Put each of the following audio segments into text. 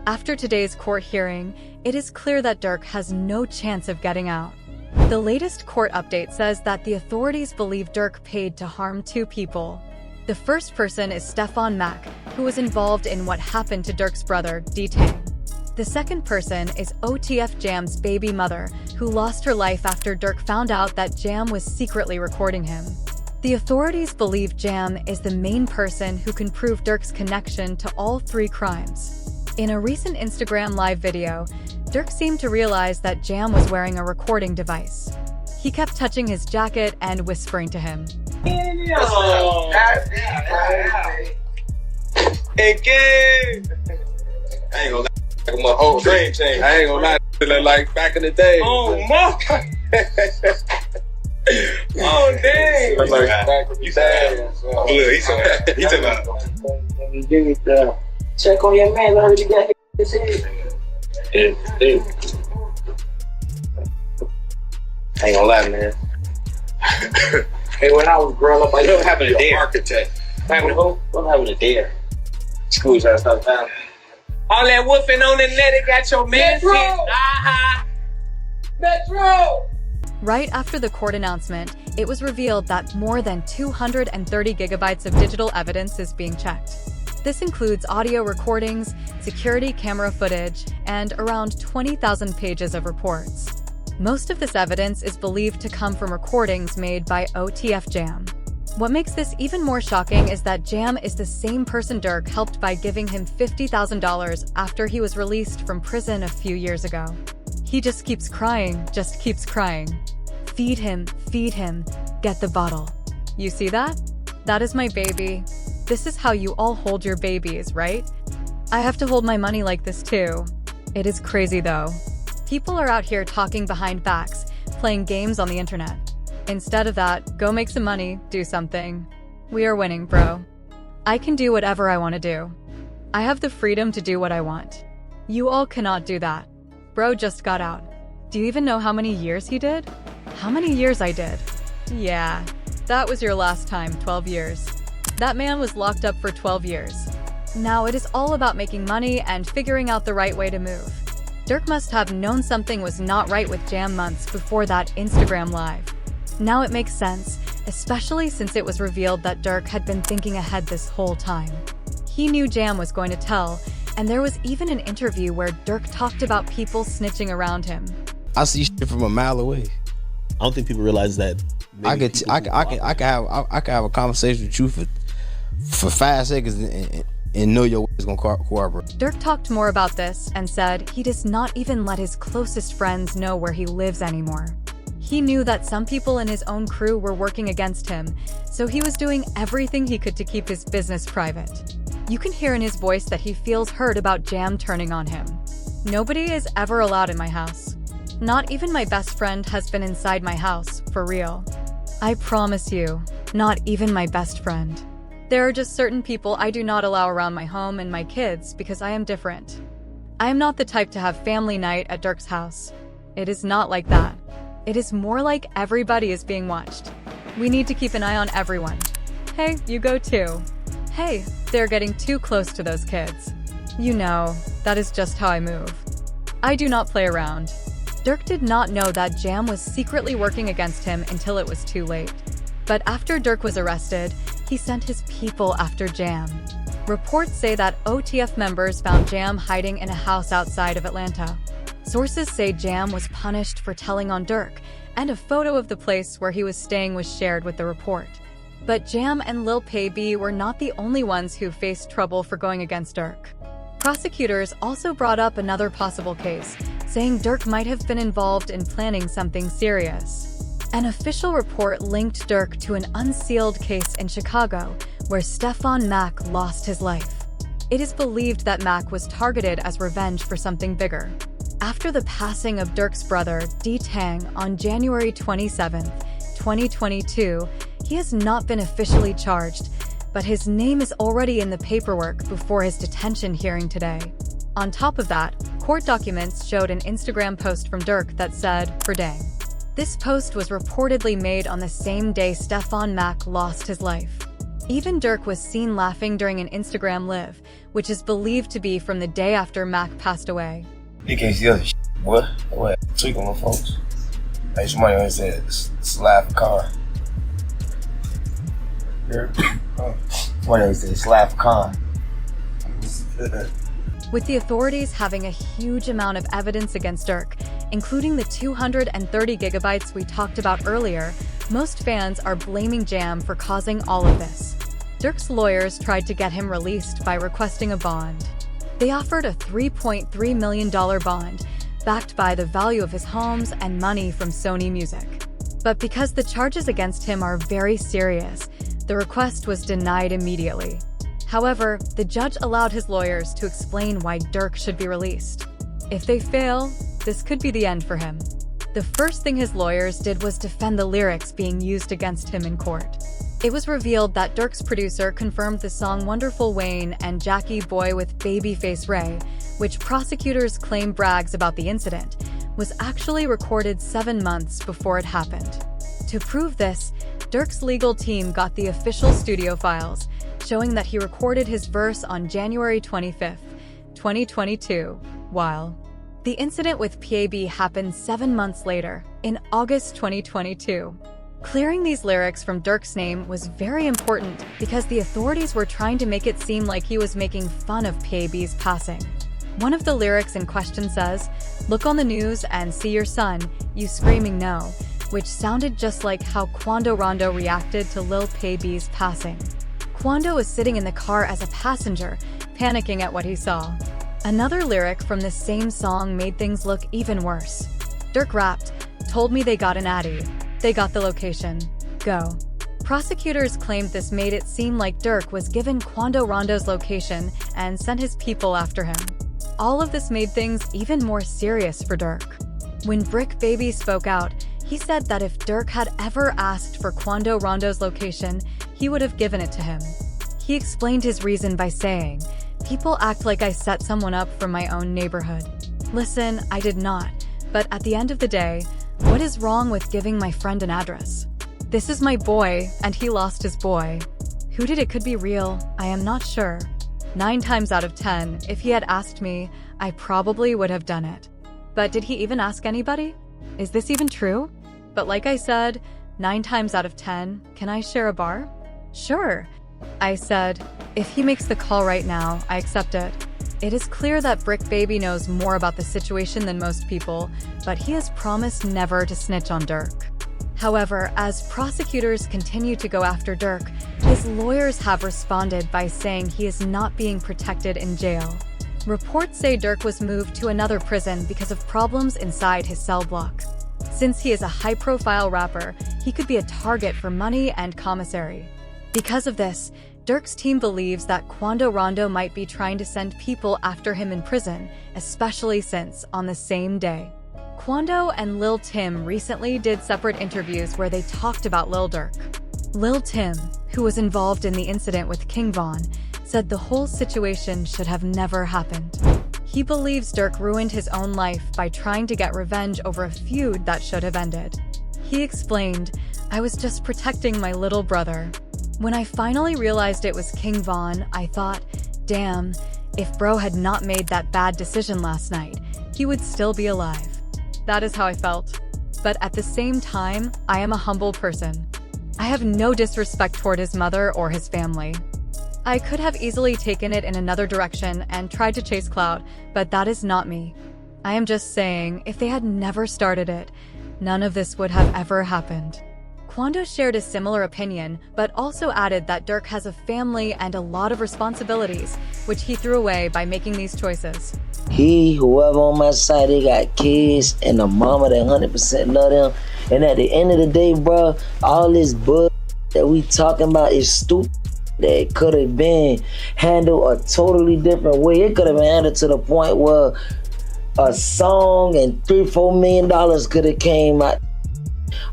After today's court hearing, it is clear that Durk has no chance of getting out. The latest court update says that the authorities believe Durk paid to harm 2 people. The first person is Stefan Mack, who was involved in what happened to Durk's brother, D-Tang. The second person is OTF Jam's baby mother, who lost her life after Durk found out that Jam was secretly recording him. The authorities believe Jam is the main person who can prove Durk's connection to all 3 crimes. In a recent Instagram live video, Durk seemed to realize that Jam was wearing a recording device. He kept touching his jacket and whispering to him. Hey, I ain't gonna lie, my whole dream changed. I ain't gonna lie, like back in the day. Oh, my. Oh, dang. Like back in the day. Look, he took out. Check on your man, I heard you got his head. Yeah. I ain't gonna lie, man. Hey, when I was growing up, I don't have a dare. Architect. Having a who? I'm having a dare. School trying to stop time. All that woofing on the net, it got your man shit. Metro! Right after the court announcement, it was revealed that more than 230 gigabytes of digital evidence is being checked. This includes audio recordings, security camera footage, and around 20,000 pages of reports. Most of this evidence is believed to come from recordings made by OTF Jam. What makes this even more shocking is that Jam is the same person Durk helped by giving him $50,000 after he was released from prison a few years ago. He just keeps crying, just keeps crying. Feed him, get the bottle. You see that? That is my baby. This is how you all hold your babies, right? I have to hold my money like this too. It is crazy though. People are out here talking behind backs, playing games on the internet. Instead of that, go make some money, do something. We are winning, bro. I can do whatever I want to do. I have the freedom to do what I want. You all cannot do that. Bro just got out. Do you even know how many years he did? How many years I did? Yeah, that was your last time, 12 years. That man was locked up for 12 years. Now it is all about making money and figuring out the right way to move. Durk must have known something was not right with Jam months before that Instagram live. Now it makes sense, especially since it was revealed that Durk had been thinking ahead this whole time. He knew Jam was going to tell, and there was even an interview where Durk talked about people snitching around him. I see shit from a mile away. I don't think people realize that. I could have a conversation with you for 5 seconds and know your way is gonna cooperate. Durk talked more about this and said he does not even let his closest friends know where he lives anymore. He knew that some people in his own crew were working against him, so he was doing everything he could to keep his business private. You can hear in his voice that he feels hurt about Jam turning on him. Nobody is ever allowed in my house. Not even my best friend has been inside my house, for real. I promise you, not even my best friend. There are just certain people I do not allow around my home and my kids because I am different. I am not the type to have family night at Durk's house. It is not like that. It is more like everybody is being watched. We need to keep an eye on everyone. Hey, you go too. Hey, they're getting too close to those kids. You know, that is just how I move. I do not play around. Durk did not know that Jam was secretly working against him until it was too late. But after Durk was arrested, he sent his people after Jam. Reports say that OTF members found Jam hiding in a house outside of Atlanta. Sources say Jam was punished for telling on Durk, and a photo of the place where he was staying was shared with the report. But Jam and Lul Pab were not the only ones who faced trouble for going against Durk. Prosecutors also brought up another possible case, saying Durk might have been involved in planning something serious. An official report linked Durk to an unsealed case in Chicago, where Stefan Mack lost his life. It is believed that Mack was targeted as revenge for something bigger. After the passing of Durk's brother, D-Tang, on January 27, 2022, he has not been officially charged, but his name is already in the paperwork before his detention hearing today. On top of that, court documents showed an Instagram post from Durk that said, "For dang." This post was reportedly made on the same day Stefan Mack lost his life. Even Durk was seen laughing during an Instagram live, which is believed to be from the day after Mac passed away. You can't see other shit, boy. What? Tweaking with folks. Like somebody always said, slap con. Somebody always said, slap con. With the authorities having a huge amount of evidence against Durk, including the 230 gigabytes we talked about earlier, most fans are blaming Jam for causing all of this. Durk's lawyers tried to get him released by requesting a bond. They offered a $3.3 million bond, backed by the value of his homes and money from Sony Music. But because the charges against him are very serious, the request was denied immediately. However, the judge allowed his lawyers to explain why Durk should be released. If they fail, this could be the end for him. The first thing his lawyers did was defend the lyrics being used against him in court. It was revealed that Durk's producer confirmed the song Wonderful Wayne and Jackie Boy with Babyface Ray, which prosecutors claim brags about the incident, was actually recorded 7 months before it happened. To prove this, Durk's legal team got the official studio files, showing that he recorded his verse on January 25, 2022, while the incident with PAB happened 7 months later, in August 2022. Clearing these lyrics from Durk's name was very important because the authorities were trying to make it seem like he was making fun of PAB's passing. One of the lyrics in question says, "Look on the news and see your son, you screaming no," which sounded just like how Quando Rondo reacted to Lil Pab's passing. Quando was sitting in the car as a passenger, panicking at what he saw. Another lyric from the same song made things look even worse. Durk rapped, "Told me they got an Addy. They got the location. Go." Prosecutors claimed this made it seem like Durk was given Quando Rondo's location and sent his people after him. All of this made things even more serious for Durk. When Brick Baby spoke out, he said that if Durk had ever asked for Quando Rondo's location, he would have given it to him. He explained his reason by saying, "People act like I set someone up from my own neighborhood. Listen, I did not, but at the end of the day, what is wrong with giving my friend an address? This is my boy, and he lost his boy. Who did it could be real, I am not sure. 9 times out of 10, if he had asked me, I probably would have done it. But did he even ask anybody? Is this even true? But like I said, 9 times out of 10, can I share a bar? Sure." I said, "If he makes the call right now, I accept it." It is clear that Brick Baby knows more about the situation than most people, but he has promised never to snitch on Durk. However, as prosecutors continue to go after Durk, his lawyers have responded by saying he is not being protected in jail. Reports say Durk was moved to another prison because of problems inside his cell block. Since he is a high-profile rapper, he could be a target for money and commissary. Because of this, Durk's team believes that Quando Rondo might be trying to send people after him in prison, especially since, on the same day, Quando and Lil Tim recently did separate interviews where they talked about Lil Durk. Lil Tim, who was involved in the incident with King Von, said the whole situation should have never happened. He believes Durk ruined his own life by trying to get revenge over a feud that should have ended. He explained, "I was just protecting my little brother. When I finally realized it was King Von, I thought, damn, if bro had not made that bad decision last night, he would still be alive." That is how I felt. But at the same time, I am a humble person. I have no disrespect toward his mother or his family. I could have easily taken it in another direction and tried to chase clout, but that is not me. I am just saying, if they had never started it, none of this would have ever happened. Quando shared a similar opinion, but also added that Durk has a family and a lot of responsibilities, which he threw away by making these choices. Whoever on my side, they got kids and a mama that 100% love them. And at the end of the day, bro, all this bull that we talking about is stupid. That could have been handled a totally different way. It could have been handled to the point where a song and $3-4 million could have came out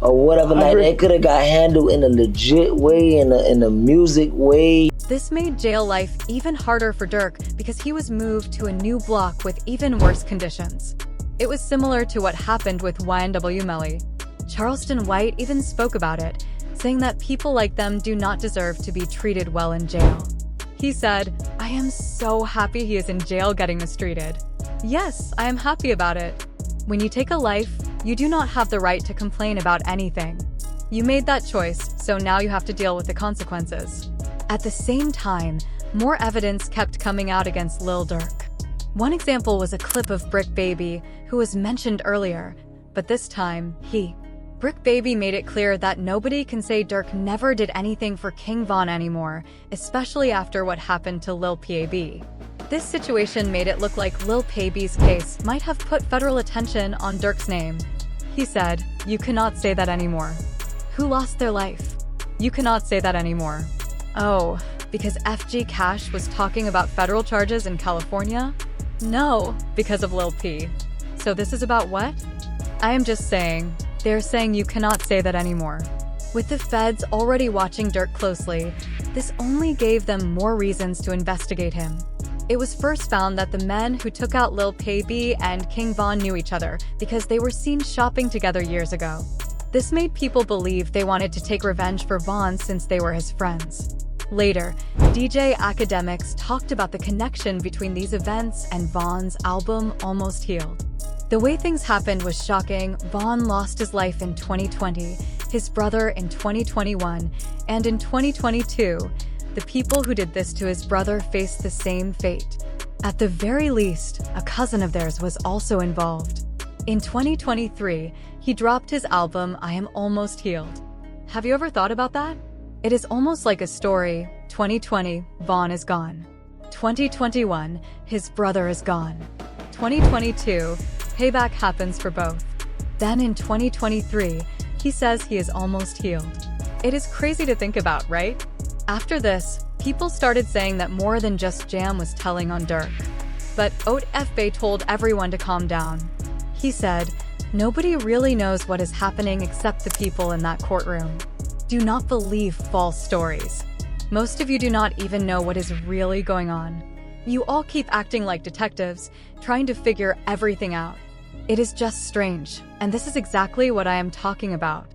or whatever. Like that could have got handled in a legit way, in a music way. This made jail life even harder for Durk because he was moved to a new block with even worse conditions. It was similar to what happened with YNW Melly. Charleston White even spoke about it, saying that people like them do not deserve to be treated well in jail. He said, "I am so happy he is in jail getting mistreated. Yes, I am happy about it. When you take a life, you do not have the right to complain about anything. You made that choice, so now you have to deal with the consequences." At the same time, more evidence kept coming out against Lil Durk. One example was a clip of Brick Baby, who was mentioned earlier, but this time, Brick Baby made it clear that nobody can say Durk never did anything for King Von anymore, especially after what happened to Lil Pab. This situation made it look like Lil Pab's case might have put federal attention on Durk's name. He said, "You cannot say that anymore. Who lost their life? You cannot say that anymore." Oh, because FG Cash was talking about federal charges in California? No, because of Lil P. So this is about what? I am just saying, they're saying you cannot say that anymore. With the feds already watching Durk closely, this only gave them more reasons to investigate him. It was first found that the men who took out Lil Pab and King Von knew each other because they were seen shopping together years ago. This made people believe they wanted to take revenge for Von since they were his friends. Later, DJ Academics talked about the connection between these events and Von's album Almost Healed. The way things happened was shocking. Von lost his life in 2020, his brother in 2021, and in 2022, the people who did this to his brother faced the same fate. At the very least, a cousin of theirs was also involved. In 2023, he dropped his album I Am Almost Healed. Have you ever thought about that? It is almost like a story. 2020, Von is gone. 2021, his brother is gone. 2022, payback happens for both. Then in 2023, he says he is almost healed. It is crazy to think about, right? After this, people started saying that more than just Jam was telling on Durk. But OTF told everyone to calm down. He said, "Nobody really knows what is happening except the people in that courtroom. Do not believe false stories. Most of you do not even know what is really going on. You all keep acting like detectives, trying to figure everything out. It is just strange, and this is exactly what I am talking about.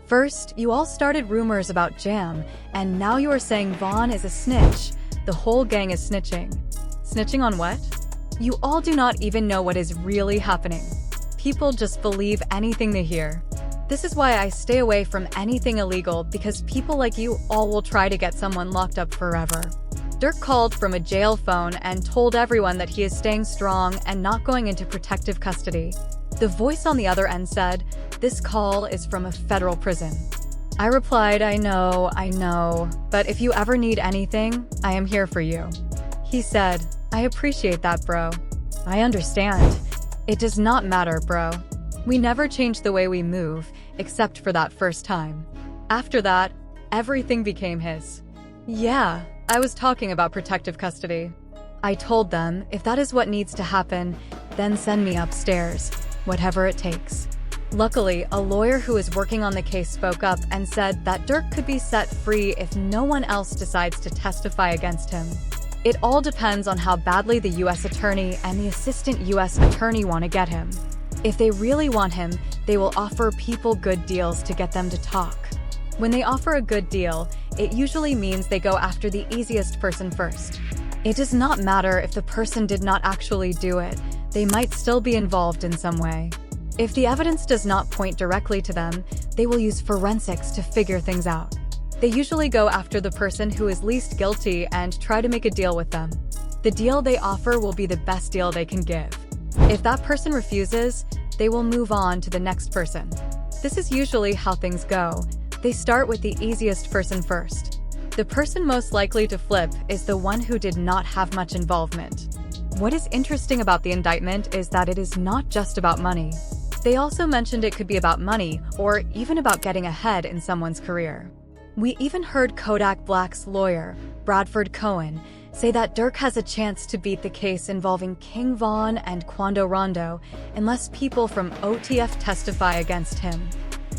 First, you all started rumors about Jam, and now you are saying Von is a snitch. The whole gang is snitching. Snitching on what? You all do not even know what is really happening. People just believe anything they hear. This is why I stay away from anything illegal, because people like you all will try to get someone locked up forever." Durk called from a jail phone and told everyone that he is staying strong and not going into protective custody. The voice on the other end said, "This call is from a federal prison." I replied, I know, but if you ever need anything, I am here for you." He said, "I appreciate that, bro. I understand. It does not matter, bro. We never change the way we move, except for that first time. After that, everything became his." Yeah, I was talking about protective custody. I told them, if that is what needs to happen, then send me upstairs, whatever it takes. Luckily, a lawyer who is working on the case spoke up and said that Durk could be set free if no one else decides to testify against him. It all depends on how badly the U.S. attorney and the assistant U.S. attorney want to get him. If they really want him, they will offer people good deals to get them to talk. When they offer a good deal, it usually means they go after the easiest person first. It does not matter if the person did not actually do it, they might still be involved in some way. If the evidence does not point directly to them, they will use forensics to figure things out. They usually go after the person who is least guilty and try to make a deal with them. The deal they offer will be the best deal they can give. If that person refuses, they will move on to the next person. This is usually how things go. They start with the easiest person first. The person most likely to flip is the one who did not have much involvement. What is interesting about the indictment is that it is not just about money. They also mentioned it could be about money or even about getting ahead in someone's career. We even heard Kodak Black's lawyer, Bradford Cohen, say that Durk has a chance to beat the case involving King Von and Quando Rondo unless people from OTF testify against him.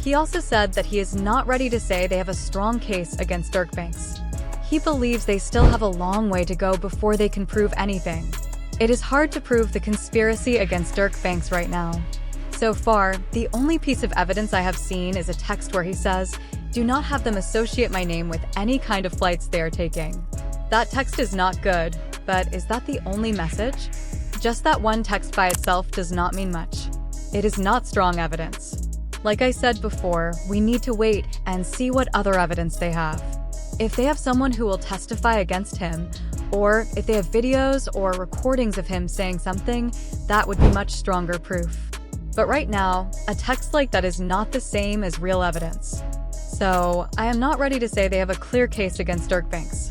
He also said that he is not ready to say they have a strong case against Durk Banks. He believes they still have a long way to go before they can prove anything. It is hard to prove the conspiracy against Durk Banks right now. So far, the only piece of evidence I have seen is a text where he says, Do not have them associate my name with any kind of flights they are taking. That text is not good, but is that the only message? Just that one text by itself does not mean much. It is not strong evidence. Like I said before, we need to wait and see what other evidence they have. If they have someone who will testify against him, or if they have videos or recordings of him saying something, that would be much stronger proof. But right now, a text like that is not the same as real evidence. So, I am not ready to say they have a clear case against Durk Banks.